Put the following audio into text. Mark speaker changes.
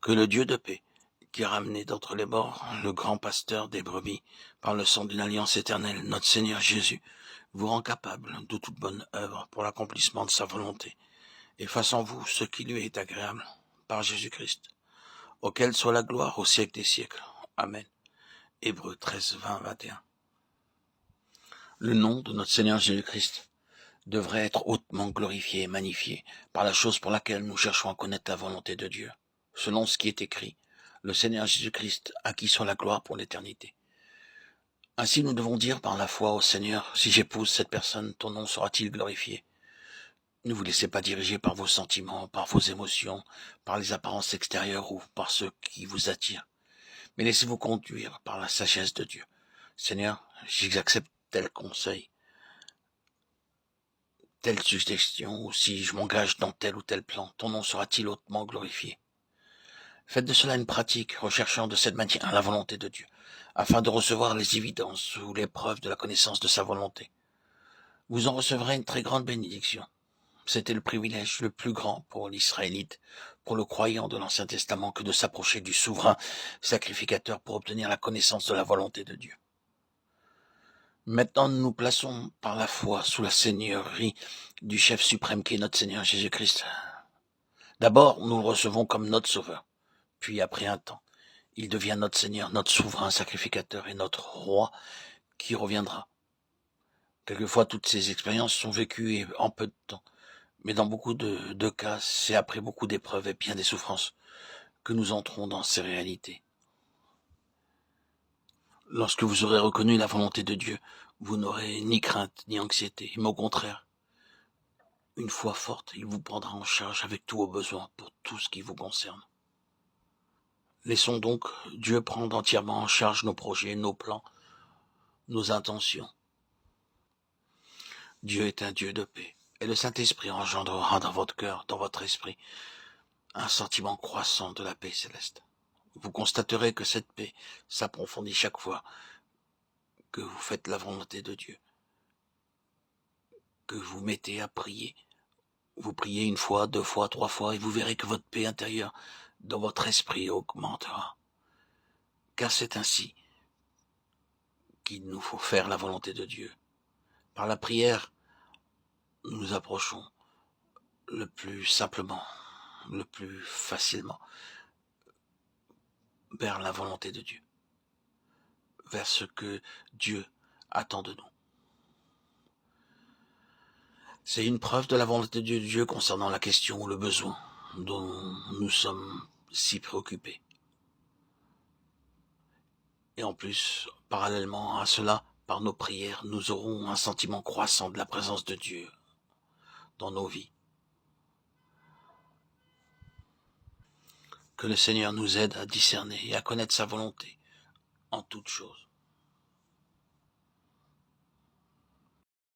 Speaker 1: Que le Dieu de paix, qui a ramené d'entre les morts le grand pasteur des brebis par le sang d'une alliance éternelle, notre Seigneur Jésus, vous rend capable de toute bonne œuvre pour l'accomplissement de sa volonté, et fasse en vous ce qui lui est agréable, par Jésus-Christ, auquel soit la gloire au siècle des siècles. Amen. Hébreux 13, 20, 21. Le nom de notre Seigneur Jésus-Christ devrait être hautement glorifié et magnifié par la chose pour laquelle nous cherchons à connaître la volonté de Dieu. Selon ce qui est écrit, le Seigneur Jésus-Christ, à qui soit la gloire pour l'éternité. Ainsi nous devons dire par la foi au Seigneur, si j'épouse cette personne, ton nom sera-t-il glorifié? Ne vous laissez pas diriger par vos sentiments, par vos émotions, par les apparences extérieures ou par ceux qui vous attirent, mais laissez-vous conduire par la sagesse de Dieu. Seigneur, j'accepte tel conseil, telle suggestion, ou si je m'engage dans tel ou tel plan, ton nom sera-t-il hautement glorifié? Faites de cela une pratique, recherchant de cette manière la volonté de Dieu, afin de recevoir les évidences ou les preuves de la connaissance de sa volonté. Vous en recevrez une très grande bénédiction. C'était le privilège le plus grand pour l'Israélite, pour le croyant de l'Ancien Testament, que de s'approcher du souverain sacrificateur pour obtenir la connaissance de la volonté de Dieu. Maintenant, nous nous plaçons par la foi sous la seigneurie du chef suprême qui est notre Seigneur Jésus-Christ. D'abord, nous le recevons comme notre sauveur, puis après un temps, il devient notre Seigneur, notre souverain sacrificateur et notre roi qui reviendra. Quelquefois, toutes ces expériences sont vécues en peu de temps. Mais dans beaucoup de cas, c'est après beaucoup d'épreuves et bien des souffrances que nous entrons dans ces réalités. Lorsque vous aurez reconnu la volonté de Dieu, vous n'aurez ni crainte ni anxiété, mais au contraire, une foi forte, il vous prendra en charge avec tous vos besoins pour tout ce qui vous concerne. Laissons donc Dieu prendre entièrement en charge nos projets, nos plans, nos intentions. Dieu est un Dieu de paix, et le Saint-Esprit engendrera dans votre cœur, dans votre esprit, un sentiment croissant de la paix céleste. Vous constaterez que cette paix s'approfondit chaque fois que vous faites la volonté de Dieu, que vous mettez à prier. Vous priez une fois, deux fois, trois fois, et vous verrez que votre paix intérieure dans votre esprit augmentera. Car c'est ainsi qu'il nous faut faire la volonté de Dieu. Par la prière, nous nous approchons le plus simplement, le plus facilement vers la volonté de Dieu, vers ce que Dieu attend de nous. C'est une preuve de la volonté de Dieu concernant la question ou le besoin dont nous sommes si préoccupés. Et en plus, parallèlement à cela, par nos prières, nous aurons un sentiment croissant de la présence de Dieu dans nos vies. Que le Seigneur nous aide à discerner et à connaître sa volonté en toutes choses.